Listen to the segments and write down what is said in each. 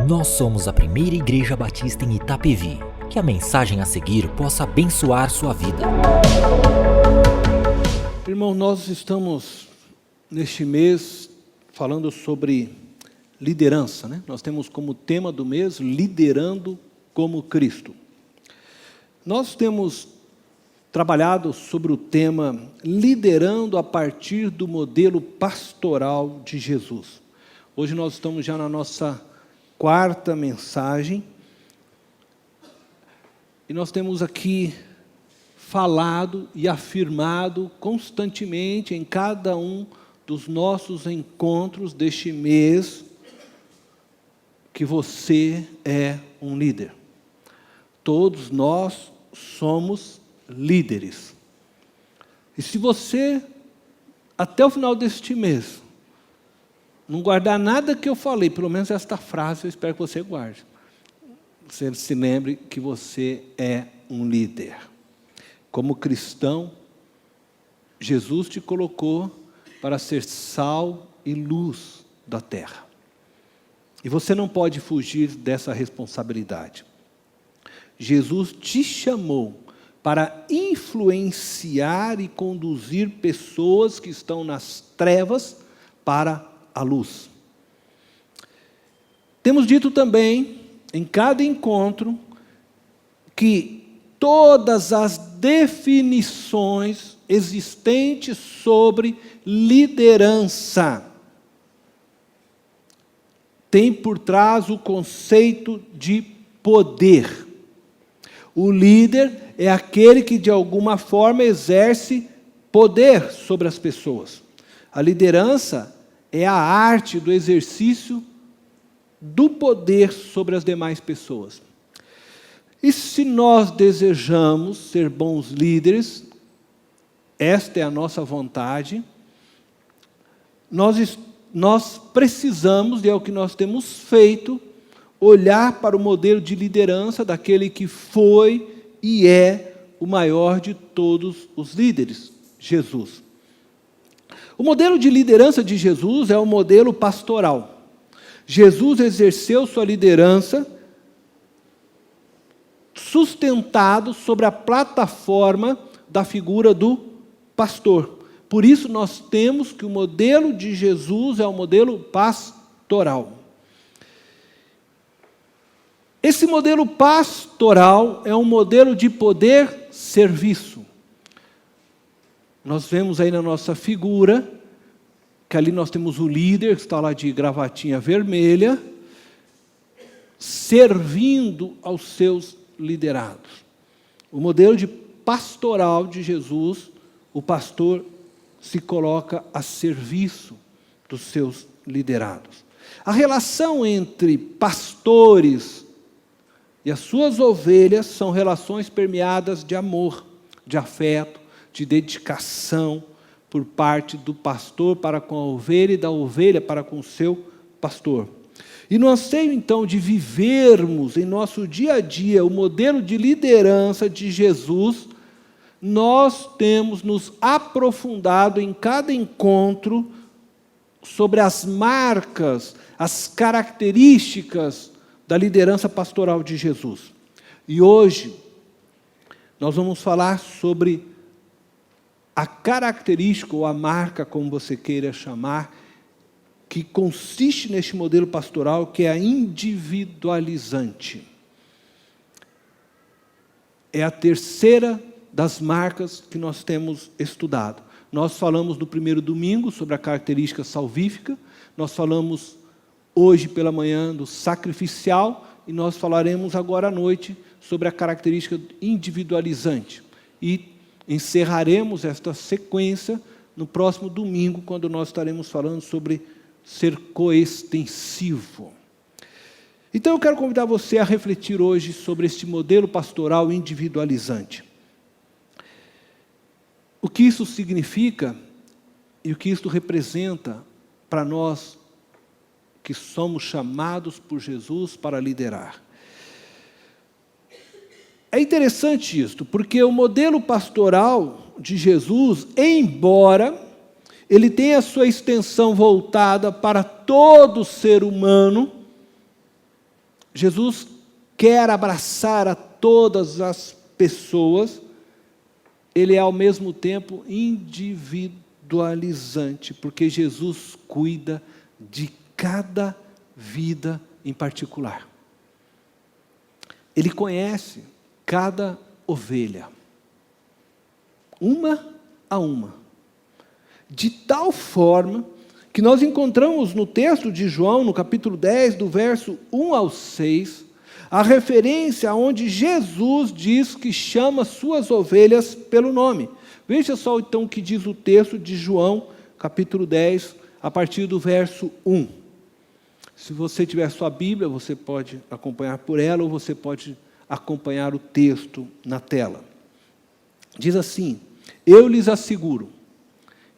Nós somos a primeira igreja batista em Itapevi. Que a mensagem a seguir possa abençoar sua vida. Irmão, nós estamos neste mês falando sobre liderança, né? Nós temos como tema do mês liderando como Cristo. Nós temos trabalhado sobre o tema liderando a partir do modelo pastoral de Jesus. Hoje nós estamos já na nossa quarta mensagem e nós temos aqui falado e afirmado constantemente em cada um dos nossos encontros deste mês que você é um líder. Todos nós somos líderes. E se você, até o final deste mês, não guardar nada que eu falei, pelo menos esta frase eu espero que você guarde. Você se lembre que você é um líder. Como cristão, Jesus te colocou para ser sal e luz da terra. E você não pode fugir dessa responsabilidade. Jesus te chamou para influenciar e conduzir pessoas que estão nas trevas para a luz. Temos dito também, em cada encontro, que todas as definições existentes sobre liderança têm por trás o conceito de poder. O líder é aquele que de alguma forma exerce poder sobre as pessoas. A liderança é a arte do exercício do poder sobre as demais pessoas. E se nós desejamos ser bons líderes, esta é a nossa vontade, nós precisamos, e é o que nós temos feito, olhar para o modelo de liderança daquele que foi e é o maior de todos os líderes, Jesus. O modelo de liderança de Jesus é o modelo pastoral. Jesus exerceu sua liderança sustentado sobre a plataforma da figura do pastor. Por isso nós temos que o modelo de Jesus é o modelo pastoral. Esse modelo pastoral é um modelo de poder-serviço. Nós vemos aí na nossa figura, que ali nós temos o líder, que está lá de gravatinha vermelha, servindo aos seus liderados. O modelo de pastoral de Jesus, o pastor se coloca a serviço dos seus liderados. A relação entre pastores e as suas ovelhas são relações permeadas de amor, de afeto, de dedicação por parte do pastor para com a ovelha e da ovelha para com o seu pastor. E no anseio, então, de vivermos em nosso dia a dia o modelo de liderança de Jesus, nós temos nos aprofundado em cada encontro sobre as marcas, as características da liderança pastoral de Jesus. E hoje, nós vamos falar sobre a característica ou a marca, como você queira chamar, que consiste neste modelo pastoral, que é a individualizante. É a terceira das marcas que nós temos estudado. Nós falamos no primeiro domingo sobre a característica salvífica, nós falamos hoje pela manhã do sacrificial, e nós falaremos agora à noite sobre a característica individualizante. E encerraremos esta sequência no próximo domingo, quando nós estaremos falando sobre ser coextensivo. Então eu quero convidar você a refletir hoje sobre este modelo pastoral individualizante. O que isso significa e o que isso representa para nós que somos chamados por Jesus para liderar. É interessante isto, porque o modelo pastoral de Jesus, embora ele tenha a sua extensão voltada para todo ser humano, Jesus quer abraçar a todas as pessoas, ele é ao mesmo tempo individualizante, porque Jesus cuida de cada vida em particular. Ele conhece cada ovelha, uma a uma, de tal forma que nós encontramos no texto de João, no capítulo 10, do verso 1 ao 6, a referência onde Jesus diz que chama suas ovelhas pelo nome. Veja só então o que diz o texto de João, capítulo 10, a partir do verso 1. Se você tiver sua Bíblia, você pode acompanhar por ela, ou você pode acompanhar o texto na tela. Diz assim: eu lhes asseguro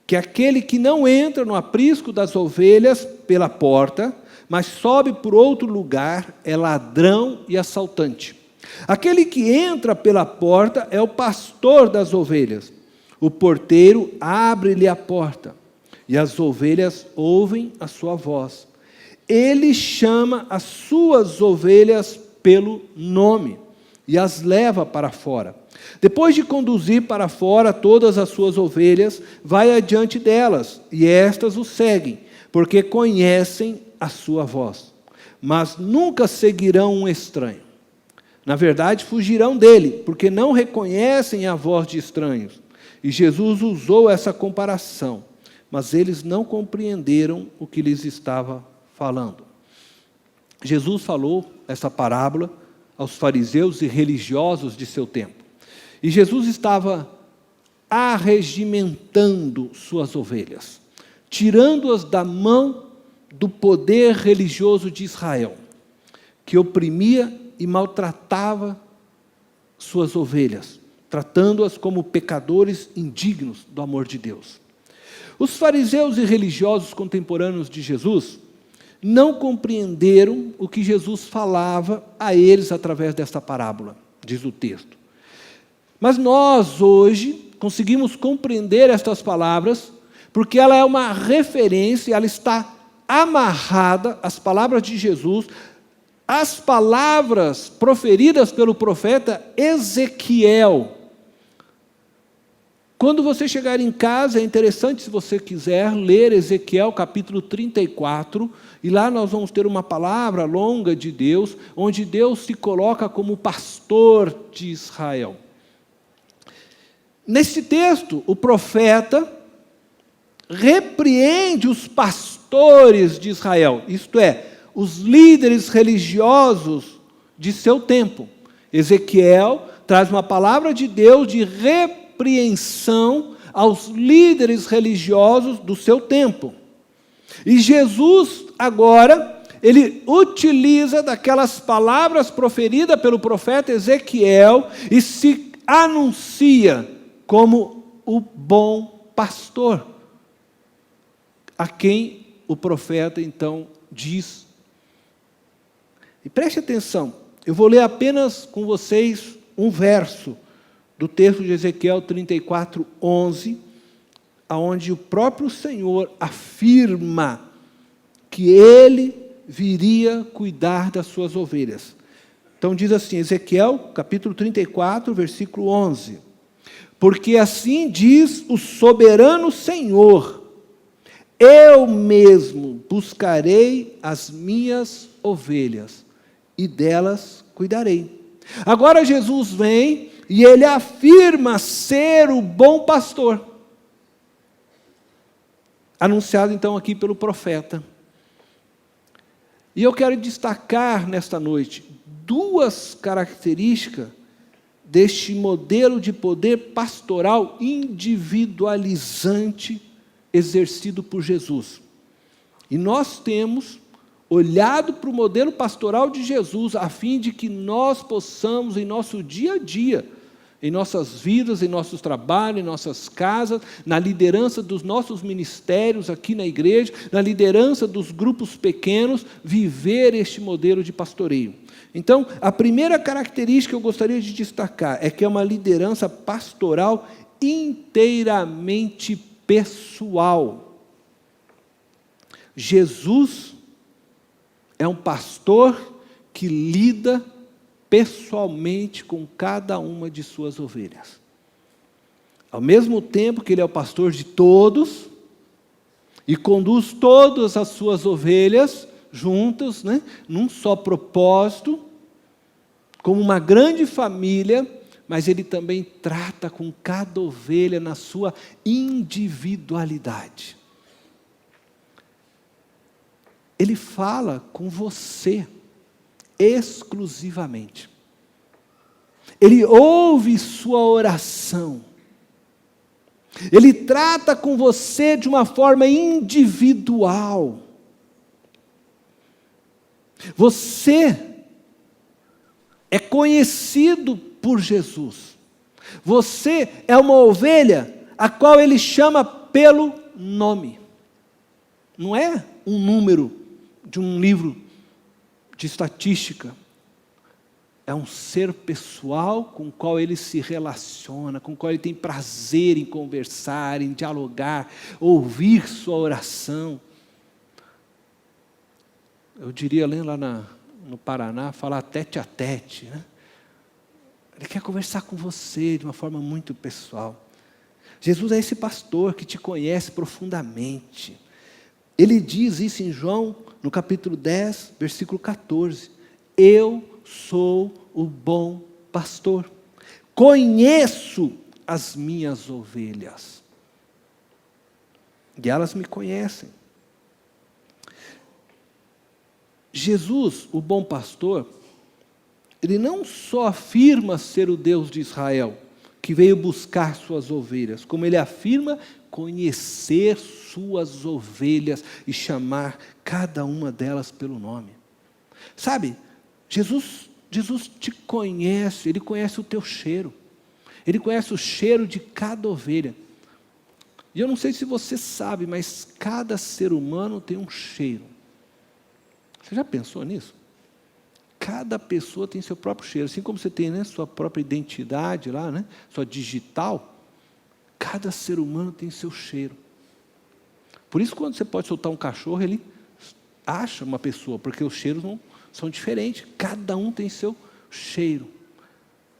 que aquele que não entra no aprisco das ovelhas pela porta, mas sobe por outro lugar, é ladrão e assaltante. Aquele que entra pela porta é o pastor das ovelhas. O porteiro abre-lhe a porta, e as ovelhas ouvem a sua voz. Ele chama as suas ovelhas pelo nome e as leva para fora. Depois de conduzir para fora todas as suas ovelhas, vai adiante delas, e estas o seguem, porque conhecem a sua voz. Mas nunca seguirão um estranho. Na verdade, fugirão dele, porque não reconhecem a voz de estranhos. E Jesus usou essa comparação, mas eles não compreenderam o que lhes estava falando. Jesus falou essa parábola aos fariseus e religiosos de seu tempo. E Jesus estava arregimentando suas ovelhas, tirando-as da mão do poder religioso de Israel, que oprimia e maltratava suas ovelhas, tratando-as como pecadores indignos do amor de Deus. Os fariseus e religiosos contemporâneos de Jesus não compreenderam o que Jesus falava a eles através desta parábola, diz o texto. Mas nós, hoje, conseguimos compreender estas palavras, porque ela é uma referência, ela está amarrada, as palavras de Jesus, as palavras proferidas pelo profeta Ezequiel. Quando você chegar em casa, é interessante, se você quiser, ler Ezequiel capítulo 34, e lá nós vamos ter uma palavra longa de Deus, onde Deus se coloca como pastor de Israel. Nesse texto, o profeta repreende os pastores de Israel, isto é, os líderes religiosos de seu tempo. Ezequiel traz uma palavra de Deus de repreensão aos líderes religiosos do seu tempo. E Jesus, agora, ele utiliza daquelas palavras proferidas pelo profeta Ezequiel e se anuncia como o bom pastor, a quem o profeta, então, diz. E preste atenção, eu vou ler apenas com vocês um verso do texto de Ezequiel 34, 11, onde o próprio Senhor afirma que Ele viria cuidar das suas ovelhas. Então diz assim, Ezequiel, capítulo 34, versículo 11. Porque assim diz o soberano Senhor, eu mesmo buscarei as minhas ovelhas, e delas cuidarei. Agora Jesus vem e ele afirma ser o bom pastor, anunciado então aqui pelo profeta. E eu quero destacar nesta noite duas características deste modelo de poder pastoral individualizante exercido por Jesus. E nós temos olhado para o modelo pastoral de Jesus, a fim de que nós possamos, em nosso dia a dia, em nossas vidas, em nossos trabalhos, em nossas casas, na liderança dos nossos ministérios aqui na igreja, na liderança dos grupos pequenos, viver este modelo de pastoreio. Então, a primeira característica que eu gostaria de destacar é que é uma liderança pastoral inteiramente pessoal. Jesus é um pastor que lida pessoalmente com cada uma de suas ovelhas. Ao mesmo tempo que Ele é o pastor de todos, e conduz todas as suas ovelhas juntas, né, num só propósito, como uma grande família, mas Ele também trata com cada ovelha na sua individualidade. Ele fala com você exclusivamente. Ele ouve sua oração. Ele trata com você de uma forma individual. Você é conhecido por Jesus. Você é uma ovelha a qual Ele chama pelo nome. Não é um número de um livro de estatística. É um ser pessoal com o qual Ele se relaciona, com o qual Ele tem prazer em conversar, em dialogar, ouvir sua oração. Eu diria lá no Paraná, falar tete a tete, né? Ele quer conversar com você de uma forma muito pessoal. Jesus é esse pastor que te conhece profundamente. Ele diz isso em João, no capítulo 10, versículo 14. Eu sou o bom pastor. Conheço as minhas ovelhas. E elas me conhecem. Jesus, o bom pastor, Ele não só afirma ser o Deus de Israel, que veio buscar suas ovelhas, como Ele afirma conhecer suas ovelhas e chamar cada uma delas pelo nome. Sabe, Jesus te conhece, Ele conhece o teu cheiro. Ele conhece o cheiro de cada ovelha. E eu não sei se você sabe, mas cada ser humano tem um cheiro. Você já pensou nisso? Cada pessoa tem seu próprio cheiro. Assim como você tem, né, sua própria identidade lá, né, sua digital, cada ser humano tem seu cheiro. Por isso, quando você pode soltar um cachorro, ele acha uma pessoa, porque os cheiros não são diferentes. Cada um tem seu cheiro.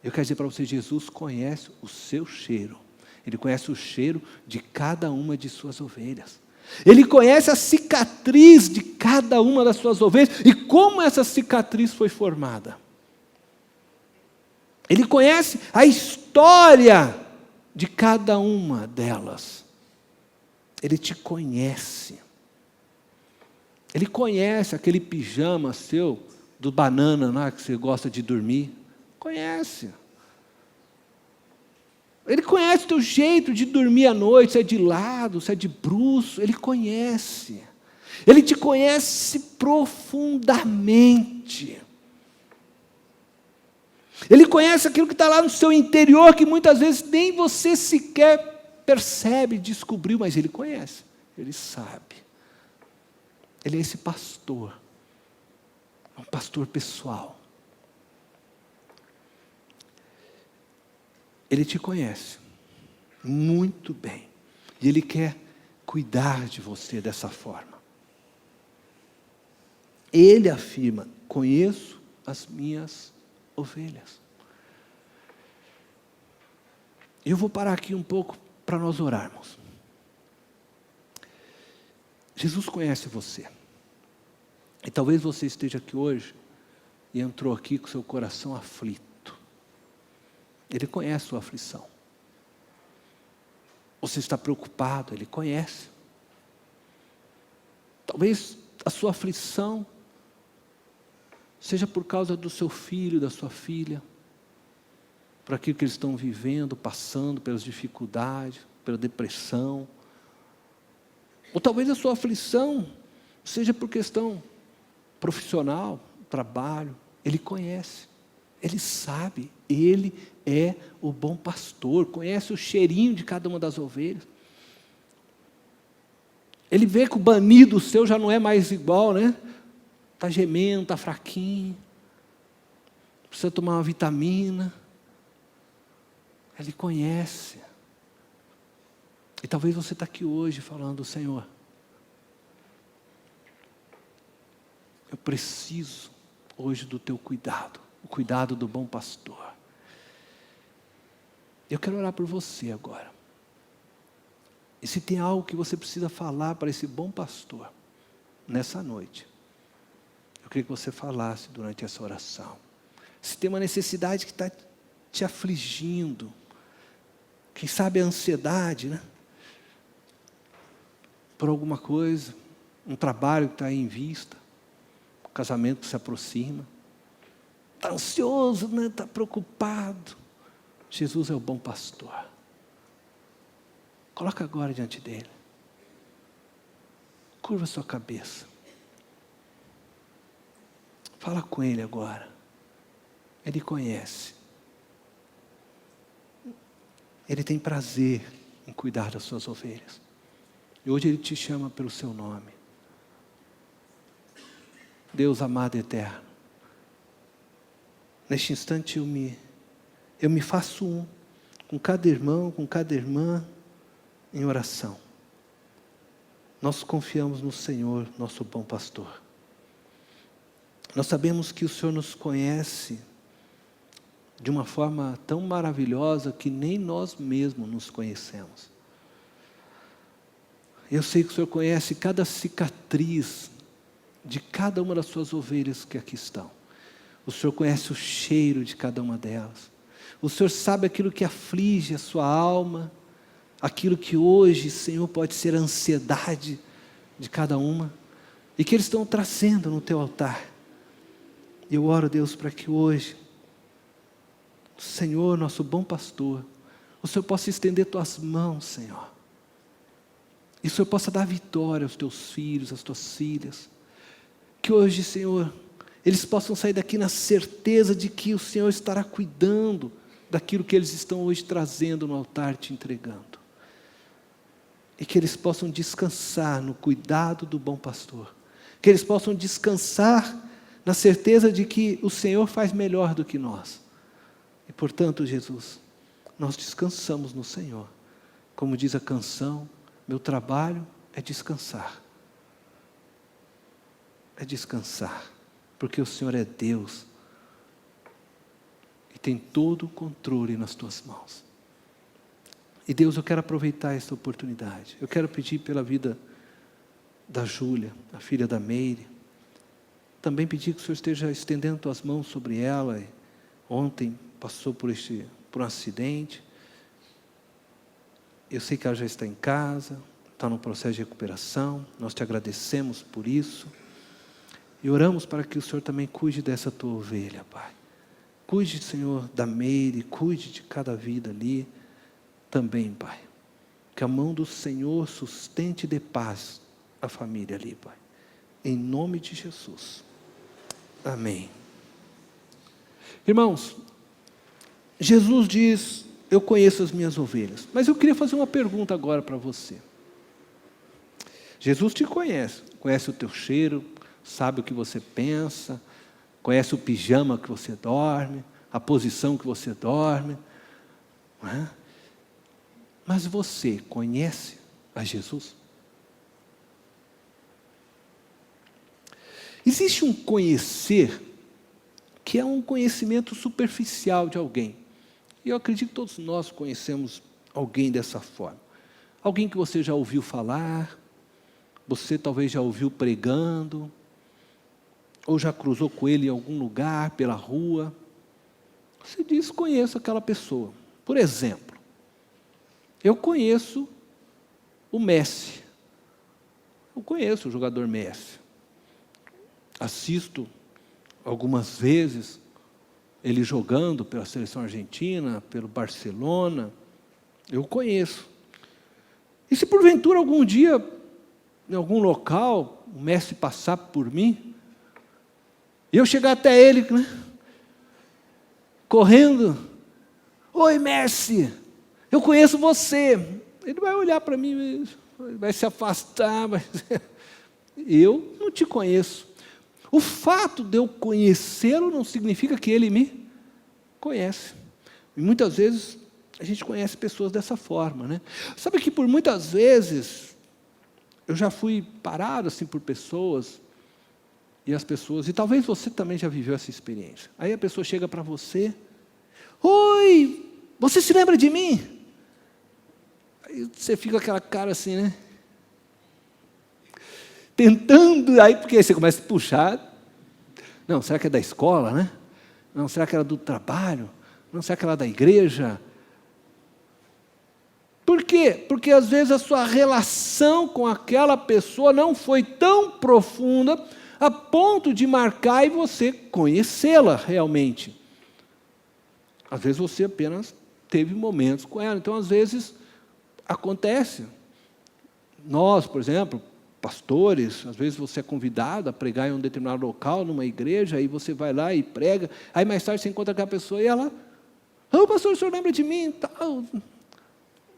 Eu quero dizer para você, Jesus conhece o seu cheiro. Ele conhece o cheiro de cada uma de suas ovelhas. Ele conhece a cicatriz de cada uma das suas ovelhas e como essa cicatriz foi formada. Ele conhece a história de cada uma delas. Ele te conhece. Ele conhece aquele pijama seu, do banana lá, que você gosta de dormir. Conhece. Ele conhece o teu jeito de dormir à noite, se é de lado, se é de bruço. Ele conhece. Ele te conhece profundamente. Ele conhece aquilo que está lá no seu interior, que muitas vezes nem você sequer percebe, descobriu, mas Ele conhece. Ele sabe. Ele é esse pastor. É um pastor pessoal. Ele te conhece muito bem. E Ele quer cuidar de você dessa forma. Ele afirma, conheço as minhas ovelhas. Eu vou parar aqui um pouco para nós orarmos. Jesus conhece você. E talvez você esteja aqui hoje e entrou aqui com seu coração aflito. Ele conhece a sua aflição. Você está preocupado, Ele conhece. Talvez a sua aflição seja por causa do seu filho, da sua filha, por aquilo que eles estão vivendo, passando pelas dificuldades, pela depressão. Ou talvez a sua aflição seja por questão profissional, trabalho. Ele conhece, Ele sabe, Ele é o bom pastor, conhece o cheirinho de cada uma das ovelhas. Ele vê que o banido seu já não é mais igual, né? Está gemendo, está fraquinho, precisa tomar uma vitamina. Ele conhece. E talvez você está aqui hoje falando, Senhor, eu preciso hoje do teu cuidado, o cuidado do bom pastor. Eu quero orar por você agora. E se tem algo que você precisa falar para esse bom pastor, nessa noite, eu queria que você falasse durante essa oração. Se tem uma necessidade que está te afligindo, quem sabe a ansiedade, né? Por alguma coisa, um trabalho que está aí em vista, um casamento que se aproxima, está ansioso, né? Está preocupado. Jesus é o bom pastor. Coloca agora diante dele. Curva sua cabeça. Fala com ele agora. Ele conhece. Ele tem prazer em cuidar das suas ovelhas. E hoje Ele te chama pelo seu nome. Deus amado e eterno, neste instante eu me faço um com cada irmão, com cada irmã, em oração. Nós confiamos no Senhor, nosso bom pastor. Nós sabemos que o Senhor nos conhece de uma forma tão maravilhosa que nem nós mesmos nos conhecemos. Eu sei que o Senhor conhece cada cicatriz de cada uma das suas ovelhas que aqui estão. O Senhor conhece o cheiro de cada uma delas. O Senhor sabe aquilo que aflige a sua alma, aquilo que hoje, Senhor, pode ser a ansiedade de cada uma, e que eles estão trazendo no teu altar. Eu oro, Deus, para que hoje, Senhor, nosso bom pastor, o Senhor possa estender tuas mãos, Senhor, e o Senhor possa dar vitória aos teus filhos, às tuas filhas, que hoje, Senhor, eles possam sair daqui na certeza de que o Senhor estará cuidando daquilo que eles estão hoje trazendo no altar, te entregando, e que eles possam descansar no cuidado do bom pastor, que eles possam descansar na certeza de que o Senhor faz melhor do que nós. E portanto, Jesus, nós descansamos no Senhor. Como diz a canção, meu trabalho é descansar. É descansar, porque o Senhor é Deus e tem todo o controle nas tuas mãos. E Deus, eu quero aproveitar esta oportunidade. Eu quero pedir pela vida da Júlia, a filha da Meire. Também pedir que o Senhor esteja estendendo tuas mãos sobre ela. Ontem passou por um acidente. Eu sei que ela já está em casa, está no processo de recuperação. Nós te agradecemos por isso. E oramos para que o Senhor também cuide dessa tua ovelha, Pai. Cuide, Senhor, da Meire, cuide de cada vida ali também, Pai. Que a mão do Senhor sustente e dê paz à família ali, Pai. Em nome de Jesus. Amém. Irmãos, Jesus diz, eu conheço as minhas ovelhas. Mas eu queria fazer uma pergunta agora para você. Jesus te conhece, conhece o teu cheiro, sabe o que você pensa, conhece o pijama que você dorme, a posição que você dorme. Não é? Mas você conhece a Jesus? Existe um conhecer que é um conhecimento superficial de alguém. E eu acredito que todos nós conhecemos alguém dessa forma. Alguém que você já ouviu falar, você talvez já ouviu pregando, ou já cruzou com ele em algum lugar, pela rua. Você diz, conheço aquela pessoa. Por exemplo, eu conheço o Messi. Eu conheço o jogador Messi. Assisto algumas vezes ele jogando pela seleção argentina, pelo Barcelona. Eu conheço. E se porventura algum dia, em algum local, o Messi passar por mim, e eu chegar até ele, né, correndo, oi Messi, eu conheço você. Ele vai olhar para mim, vai se afastar, mas eu não te conheço. O fato de eu conhecê-lo não significa que ele me conhece. E muitas vezes a gente conhece pessoas dessa forma, né? Sabe que por muitas vezes eu já fui parado assim por pessoas E as pessoas, e talvez você também já viveu essa experiência. Aí a pessoa chega para você, oi, você se lembra de mim? Aí você fica com aquela cara assim, né? Tentando, aí porque você começa a puxar. Não, será que é da escola, né? Não, será que era do trabalho? Não, será que era da igreja? Por quê? Porque às vezes a sua relação com aquela pessoa não foi tão profunda a ponto de marcar e você conhecê-la realmente. Às vezes você apenas teve momentos com ela. Então, às vezes, acontece. Nós, por exemplo, pastores, às vezes você é convidado a pregar em um determinado local, numa igreja, aí você vai lá e prega, aí mais tarde você encontra aquela pessoa e ela, pastor, o senhor lembra de mim? Tal.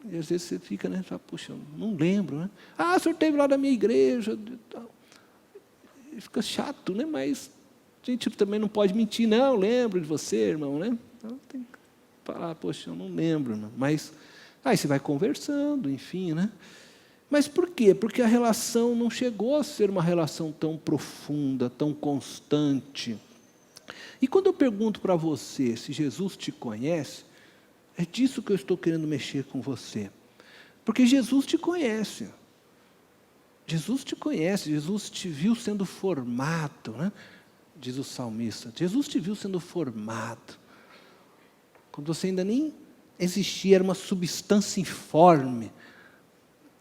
E às vezes você fica, né, puxa, não lembro, né? O senhor esteve lá na minha igreja, tal. E fica chato, né? Mas a gente também não pode mentir, não, lembro de você, irmão, né? Então tem que falar, poxa, eu não lembro, não. Mas aí você vai conversando, enfim, né? Mas por quê? Porque a relação não chegou a ser uma relação tão profunda, tão constante. E quando eu pergunto para você se Jesus te conhece, é disso que eu estou querendo mexer com você. Porque Jesus te conhece. Jesus te conhece, Jesus te viu sendo formado, né? Diz o salmista. Jesus te viu sendo formado. Quando você ainda nem existia, era uma substância informe.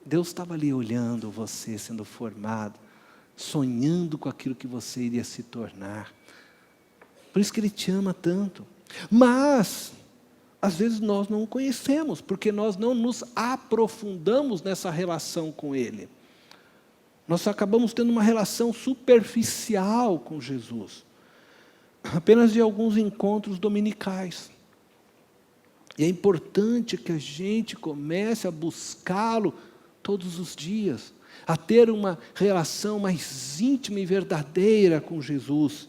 Deus estava ali olhando você sendo formado, sonhando com aquilo que você iria se tornar. Por isso que Ele te ama tanto. Mas, às vezes nós não o conhecemos, porque nós não nos aprofundamos nessa relação com Ele. Nós acabamos tendo uma relação superficial com Jesus, apenas de alguns encontros dominicais. E é importante que a gente comece a buscá-lo todos os dias, a ter uma relação mais íntima e verdadeira com Jesus.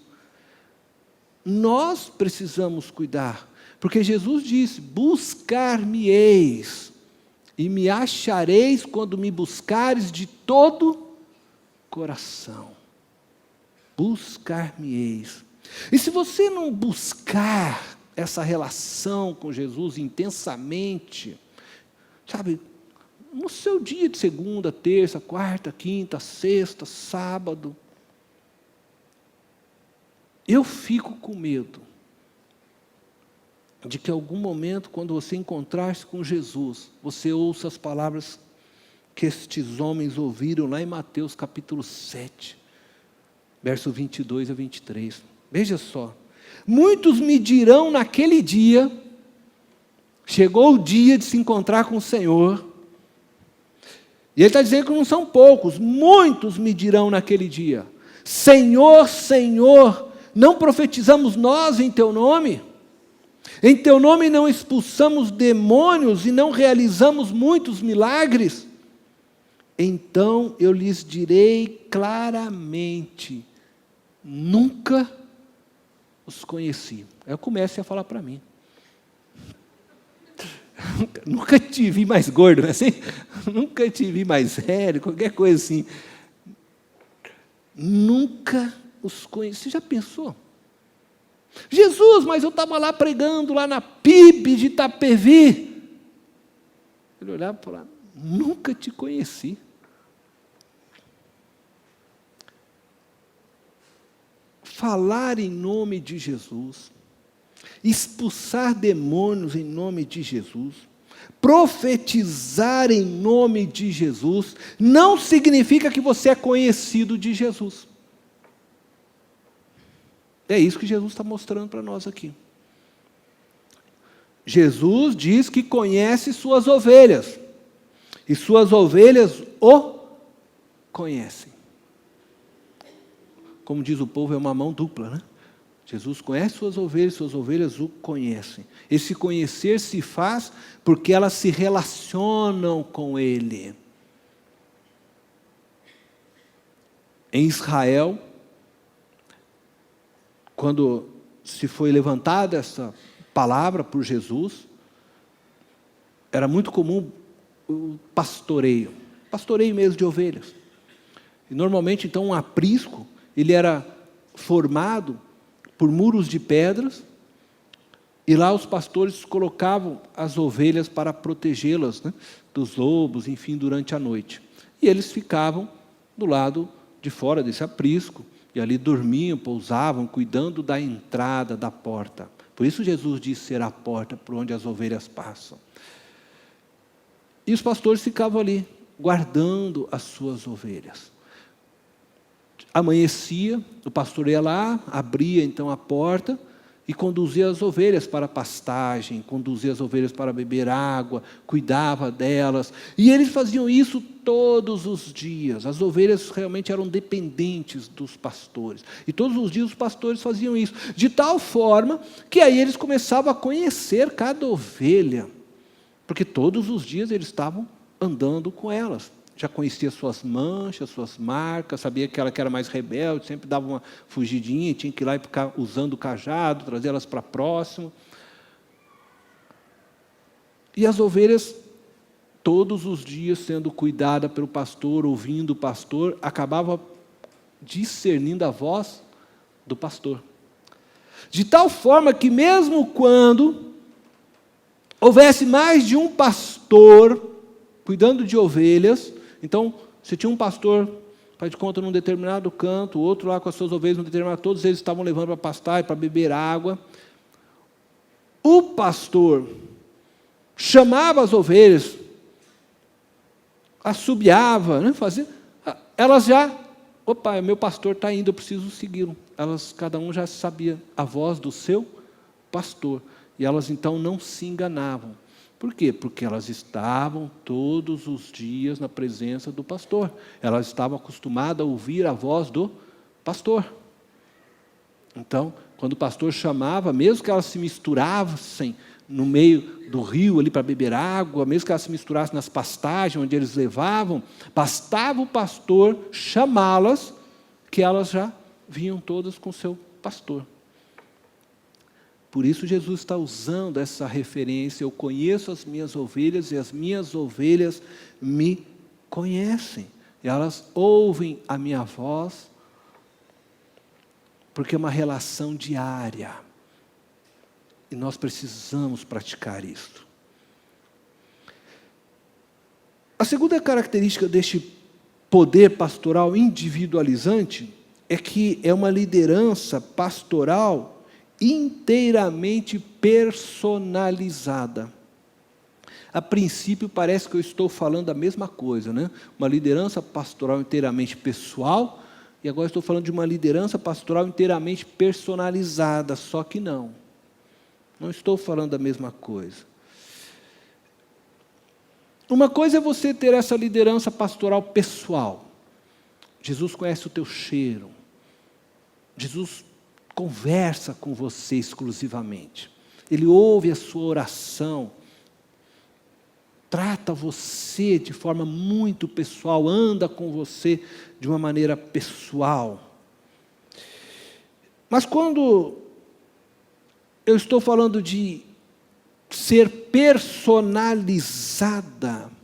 Nós precisamos cuidar, porque Jesus disse, buscar-me-eis, e me achareis quando me buscares de todo coração. Buscar-me-eis. E se você não buscar essa relação com Jesus intensamente, sabe, no seu dia de segunda, terça, quarta, quinta, sexta, sábado, eu fico com medo de que em algum momento, quando você encontrar-se com Jesus, você ouça as palavras que estes homens ouviram lá em Mateus capítulo 7, verso 22 a 23. Veja só. Muitos me dirão naquele dia, chegou o dia de se encontrar com o Senhor, e Ele está dizendo que não são poucos, muitos me dirão naquele dia, Senhor, Senhor, não profetizamos nós em Teu nome? Em Teu nome não expulsamos demônios e não realizamos muitos milagres? Então eu lhes direi claramente, nunca os conheci. Aí eu começo a falar para mim. Nunca te vi mais gordo, não é assim? Nunca te vi mais velho, qualquer coisa assim. Nunca os conheci. Você já pensou? Jesus, mas eu estava lá pregando, lá na PIB de Itapevi. Ele olhava e falava, nunca te conheci. Falar em nome de Jesus, expulsar demônios em nome de Jesus, profetizar em nome de Jesus, não significa que você é conhecido de Jesus. É isso que Jesus está mostrando para nós aqui. Jesus diz que conhece suas ovelhas, e suas ovelhas o conhecem. Como diz o povo, é uma mão dupla, né? Jesus conhece suas ovelhas o conhecem. Esse conhecer se faz porque elas se relacionam com Ele. Em Israel, quando se foi levantada essa palavra por Jesus, era muito comum o pastoreio mesmo de ovelhas. E normalmente, então, um aprisco, ele era formado por muros de pedras, e lá os pastores colocavam as ovelhas para protegê-las, né, dos lobos, enfim, durante a noite. E eles ficavam do lado de fora desse aprisco, e ali dormiam, pousavam, cuidando da entrada da porta. Por isso Jesus disse ser a porta por onde as ovelhas passam. E os pastores ficavam ali, guardando as suas ovelhas. Amanhecia, o pastor ia lá, abria então a porta e conduzia as ovelhas para a pastagem, conduzia as ovelhas para beber água, cuidava delas. E eles faziam isso todos os dias. As ovelhas realmente eram dependentes dos pastores. E todos os dias os pastores faziam isso. De tal forma que aí eles começavam a conhecer cada ovelha. Porque todos os dias eles estavam andando com elas. Já conhecia suas manchas, suas marcas, sabia que ela que era mais rebelde, sempre dava uma fugidinha, tinha que ir lá e ficar usando o cajado, trazer elas para próximo. E as ovelhas, todos os dias sendo cuidadas pelo pastor, ouvindo o pastor, acabava discernindo a voz do pastor. De tal forma que mesmo quando houvesse mais de um pastor cuidando de ovelhas, então, se tinha um pastor, faz de conta, num determinado canto, outro lá com as suas ovelhas, num determinado, todos eles estavam levando para pastar, para beber água. O pastor chamava as ovelhas, assobiava, né, fazia, elas já, opa, meu pastor está indo, eu preciso segui-lo. Elas, cada um já sabia a voz do seu pastor, e elas então não se enganavam. Por quê? Porque elas estavam todos os dias na presença do pastor. Elas estavam acostumadas a ouvir a voz do pastor. Então, quando o pastor chamava, mesmo que elas se misturassem no meio do rio ali para beber água, mesmo que elas se misturassem nas pastagens onde eles levavam, bastava o pastor chamá-las, que elas já vinham todas com o seu pastor. Por isso Jesus está usando essa referência, eu conheço as minhas ovelhas e as minhas ovelhas me conhecem. E elas ouvem a minha voz, porque é uma relação diária. E nós precisamos praticar isso. A segunda característica deste poder pastoral individualizante é que é uma liderança pastoral inteiramente personalizada. A princípio parece que eu estou falando a mesma coisa, né? Uma liderança pastoral inteiramente pessoal, e agora estou falando de uma liderança pastoral inteiramente personalizada, só que não. Não estou falando a mesma coisa. Uma coisa é você ter essa liderança pastoral pessoal. Jesus conhece o teu cheiro. Jesus conversa com você exclusivamente. Ele ouve a sua oração. Trata você de forma muito pessoal, anda com você de uma maneira pessoal. Mas quando eu estou falando de ser personalizada,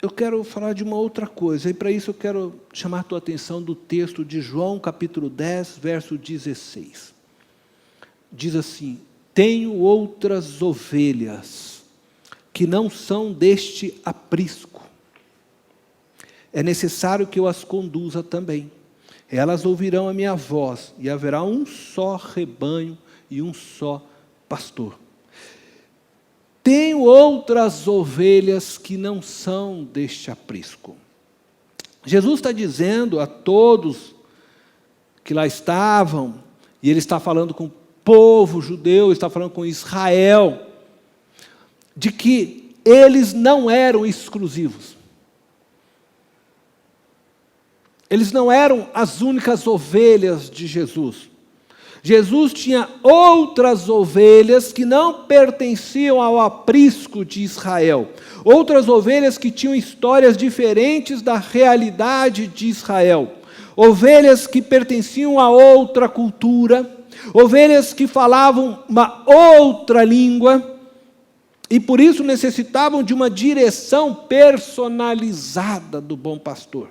eu quero falar de uma outra coisa, e para isso eu quero chamar a tua atenção do texto de João, capítulo 10, verso 16. Diz assim: tenho outras ovelhas, que não são deste aprisco. É necessário que eu as conduza também. Elas ouvirão a minha voz, e haverá um só rebanho e um só pastor. Tenho outras ovelhas que não são deste aprisco. Jesus está dizendo a todos que lá estavam, e ele está falando com o povo judeu, está falando com Israel, de que eles não eram exclusivos. Eles não eram as únicas ovelhas de Jesus. Jesus tinha outras ovelhas que não pertenciam ao aprisco de Israel. Outras ovelhas que tinham histórias diferentes da realidade de Israel. Ovelhas que pertenciam a outra cultura. Ovelhas que falavam uma outra língua. E por isso necessitavam de uma direção personalizada do bom pastor.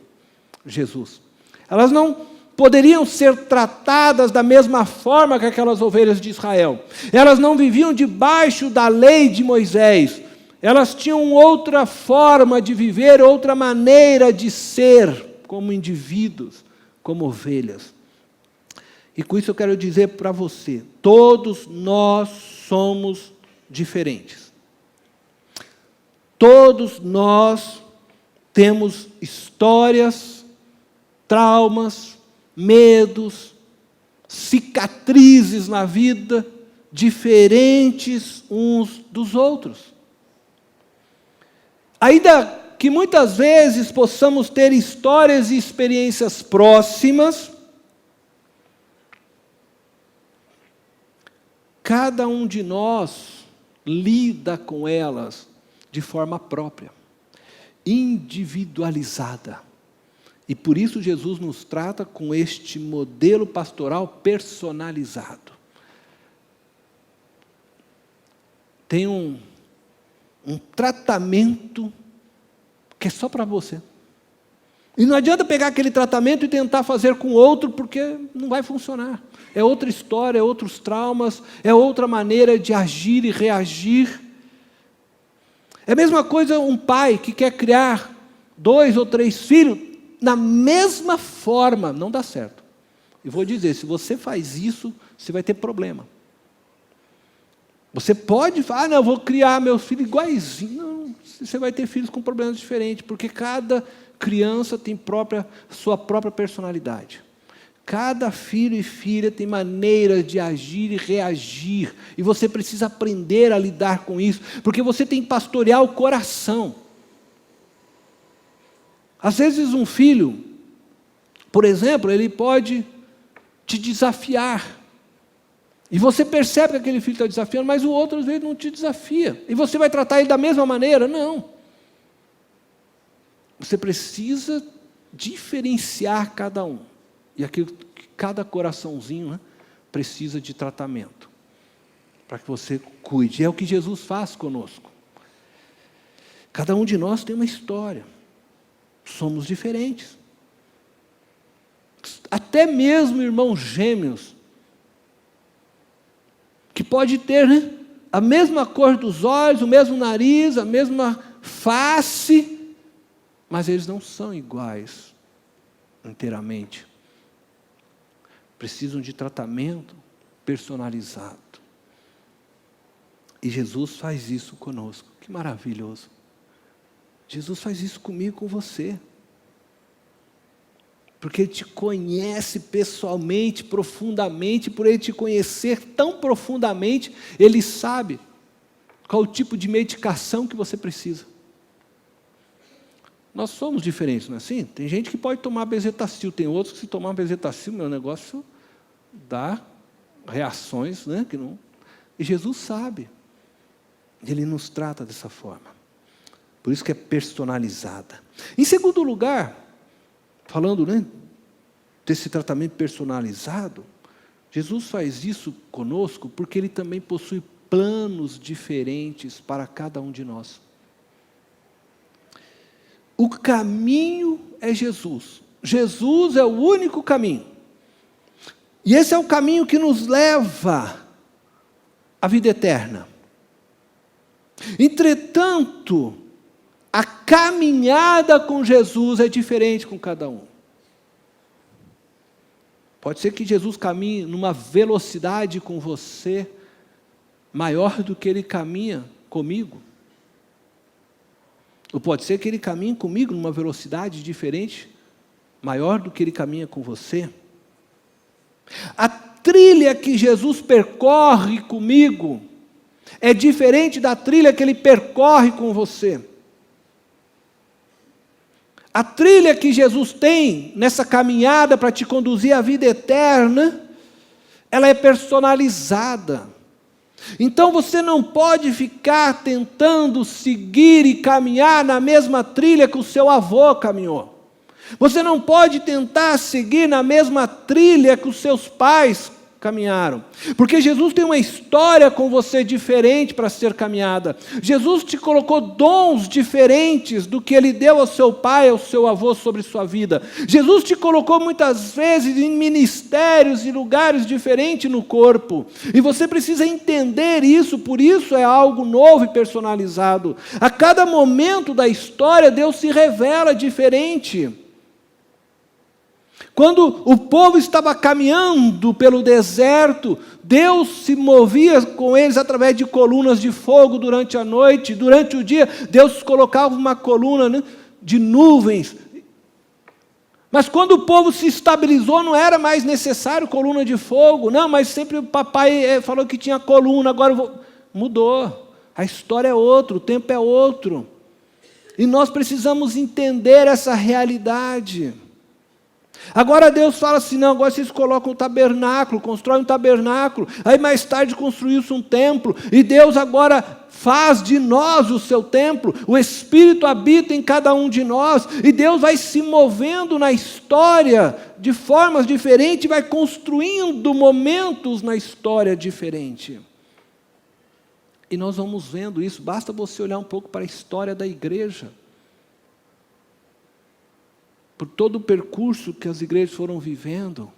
Jesus. Elas não poderiam ser tratadas da mesma forma que aquelas ovelhas de Israel. Elas não viviam debaixo da lei de Moisés. Elas tinham outra forma de viver, outra maneira de ser como indivíduos, como ovelhas. E com isso eu quero dizer para você, todos nós somos diferentes. Todos nós temos histórias, traumas, medos, cicatrizes na vida, diferentes uns dos outros. Ainda que muitas vezes possamos ter histórias e experiências próximas, cada um de nós lida com elas de forma própria, individualizada. E por isso Jesus nos trata com este modelo pastoral personalizado. Tem um tratamento que é só para você. E não adianta pegar aquele tratamento e tentar fazer com outro, porque não vai funcionar. É outra história, é outros traumas, é outra maneira de agir e reagir. É a mesma coisa um pai que quer criar 2 ou 3 filhos na mesma forma, não dá certo. E vou dizer, se você faz isso, você vai ter problema. Você pode falar, não, eu vou criar meus filhos iguaizinho. Não, você vai ter filhos com problemas diferentes, porque cada criança tem sua própria personalidade. Cada filho e filha tem maneiras de agir e reagir, e você precisa aprender a lidar com isso, porque você tem que pastorear o coração. Às vezes um filho, por exemplo, ele pode te desafiar, e você percebe que aquele filho está desafiando, mas o outro às vezes não te desafia, e você vai tratar ele da mesma maneira? Não. Você precisa diferenciar cada um. E aquilo, cada coraçãozinho, né, precisa de tratamento, para que você cuide. É o que Jesus faz conosco. Cada um de nós tem uma história. Somos diferentes. Até mesmo irmãos gêmeos, que pode ter, né, a mesma cor dos olhos, o mesmo nariz, a mesma face, mas eles não são iguais inteiramente. Precisam de tratamento personalizado. E Jesus faz isso conosco. Que maravilhoso. Jesus faz isso comigo, com você. Porque Ele te conhece pessoalmente, profundamente, por Ele te conhecer tão profundamente, Ele sabe qual o tipo de medicação que você precisa. Nós somos diferentes, não é assim? Tem gente que pode tomar bezetacil, tem outros que se tomar bezetacil, meu negócio dá reações, né? Que não... E Jesus sabe. Ele nos trata dessa forma. Por isso que é personalizada. Em segundo lugar, falando, né, desse tratamento personalizado, Jesus faz isso conosco porque Ele também possui planos diferentes para cada um de nós. O caminho é Jesus. Jesus é o único caminho. E esse é o caminho que nos leva à vida eterna. Entretanto, a caminhada com Jesus é diferente com cada um. Pode ser que Jesus caminhe numa velocidade com você maior do que Ele caminha comigo. Ou pode ser que Ele caminhe comigo numa velocidade diferente, maior do que Ele caminha com você. A trilha que Jesus percorre comigo é diferente da trilha que Ele percorre com você. A trilha que Jesus tem nessa caminhada para te conduzir à vida eterna, ela é personalizada. Então você não pode ficar tentando seguir e caminhar na mesma trilha que o seu avô caminhou. Você não pode tentar seguir na mesma trilha que os seus pais caminharam. Porque Jesus tem uma história com você diferente para ser caminhada. Jesus te colocou dons diferentes do que Ele deu ao seu pai, ao seu avô sobre sua vida. Jesus te colocou muitas vezes em ministérios e lugares diferentes no corpo. E você precisa entender isso, por isso é algo novo e personalizado. A cada momento da história, Deus se revela diferente. Quando o povo estava caminhando pelo deserto, Deus se movia com eles através de colunas de fogo durante a noite. Durante o dia, Deus colocava uma coluna de nuvens. Mas quando o povo se estabilizou, não era mais necessário coluna de fogo. Não, mas sempre o papai falou que tinha coluna, agora mudou. A história é outra, o tempo é outro. E nós precisamos entender essa realidade. Agora Deus fala assim, não, agora vocês colocam um tabernáculo, constroem um tabernáculo, aí mais tarde construiu-se um templo, e Deus agora faz de nós o seu templo, o Espírito habita em cada um de nós, e Deus vai se movendo na história de formas diferentes, vai construindo momentos na história diferente. E nós vamos vendo isso, basta você olhar um pouco para a história da igreja, por todo o percurso que as igrejas foram vivendo,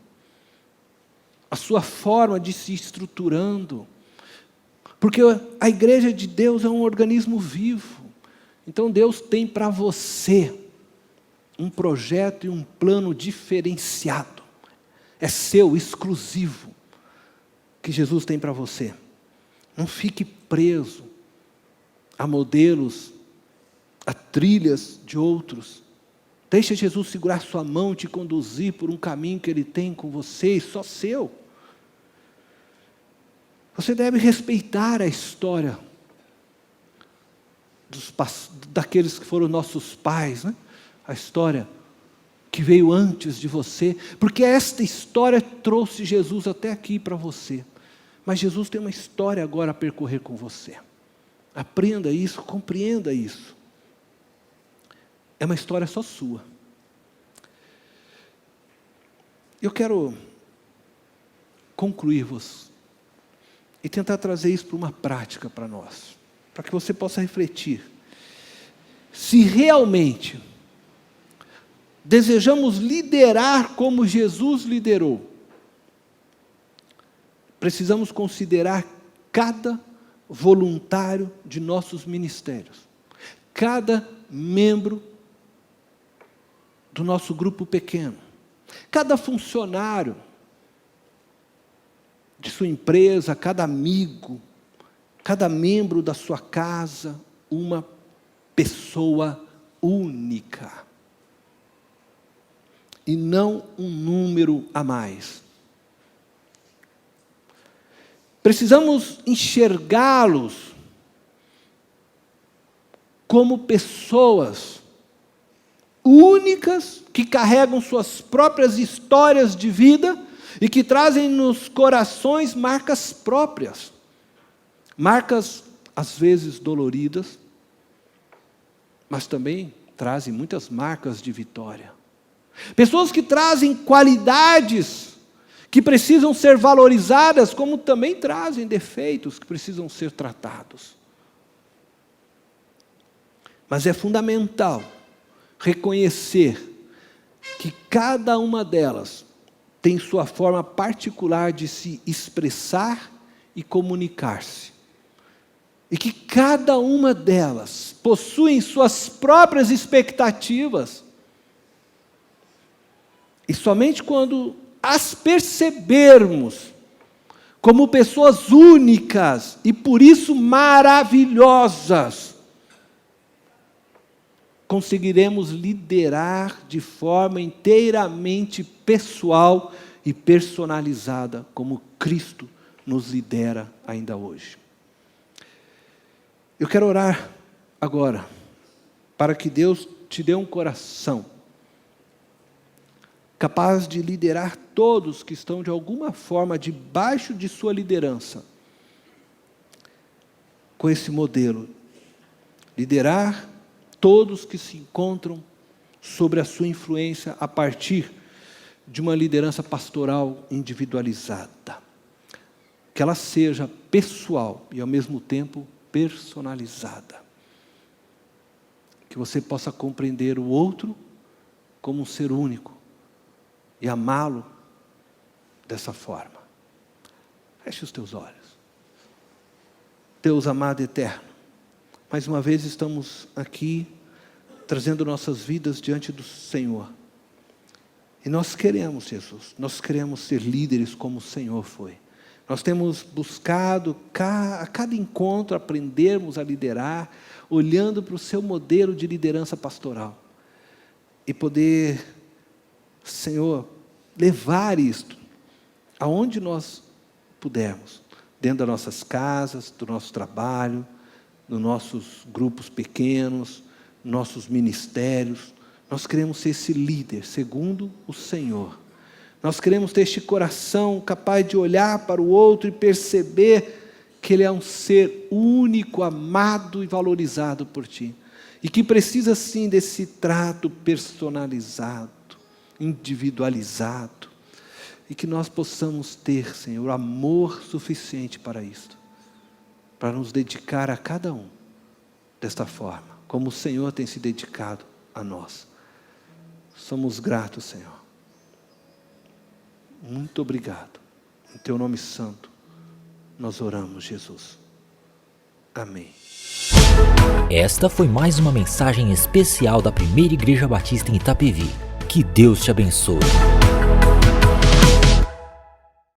a sua forma de se estruturando, porque a igreja de Deus é um organismo vivo, então Deus tem para você um projeto e um plano diferenciado, é seu, exclusivo, que Jesus tem para você. Não fique preso a modelos, a trilhas de outros. Deixa Jesus segurar sua mão e te conduzir por um caminho que Ele tem com você, e só seu. Você deve respeitar a história daqueles que foram nossos pais, né? A história que veio antes de você, porque esta história trouxe Jesus até aqui para você. Mas Jesus tem uma história agora a percorrer com você. Aprenda isso, compreenda isso. É uma história só sua. Eu quero concluir-vos e tentar trazer isso para uma prática para nós, para que você possa refletir. Se realmente desejamos liderar como Jesus liderou, precisamos considerar cada voluntário de nossos ministérios, cada membro do nosso grupo pequeno, cada funcionário de sua empresa, cada amigo, cada membro da sua casa, uma pessoa única. E não um número a mais. Precisamos enxergá-los como pessoas únicas, que carregam suas próprias histórias de vida e que trazem nos corações marcas próprias. Marcas, às vezes, doloridas, mas também trazem muitas marcas de vitória. Pessoas que trazem qualidades que precisam ser valorizadas, como também trazem defeitos que precisam ser tratados. Mas é fundamental reconhecer que cada uma delas tem sua forma particular de se expressar e comunicar-se. E que cada uma delas possui suas próprias expectativas. E somente quando as percebermos como pessoas únicas e por isso maravilhosas, conseguiremos liderar de forma inteiramente pessoal e personalizada, como Cristo nos lidera ainda hoje. Eu quero orar agora, para que Deus te dê um coração capaz de liderar todos que estão de alguma forma debaixo de sua liderança, com esse modelo, liderar todos que se encontram sobre a sua influência a partir de uma liderança pastoral individualizada. que ela seja pessoal e ao mesmo tempo personalizada. Que você possa compreender o outro como um ser único e amá-lo dessa forma. Feche os teus olhos. Deus amado e eterno, mais uma vez estamos aqui trazendo nossas vidas diante do Senhor. E nós queremos, Jesus, nós queremos ser líderes como o Senhor foi. Nós temos buscado a cada encontro aprendermos a liderar, olhando para o seu modelo de liderança pastoral. E poder, Senhor, levar isto aonde nós pudermos, dentro das nossas casas, do nosso trabalho, nos nossos grupos pequenos, nossos ministérios. Nós queremos ser esse líder segundo o Senhor. Nós queremos ter este coração capaz de olhar para o outro e perceber que ele é um ser único, amado e valorizado por Ti. E que precisa sim desse trato personalizado, individualizado. E que nós possamos ter, Senhor, amor suficiente para isto. Para nos dedicar a cada um desta forma, como o Senhor tem se dedicado a nós. Somos gratos, Senhor. Muito obrigado. Em Teu nome santo, nós oramos, Jesus. Amém. Esta foi mais uma mensagem especial da Primeira Igreja Batista em Itapevi. Que Deus te abençoe.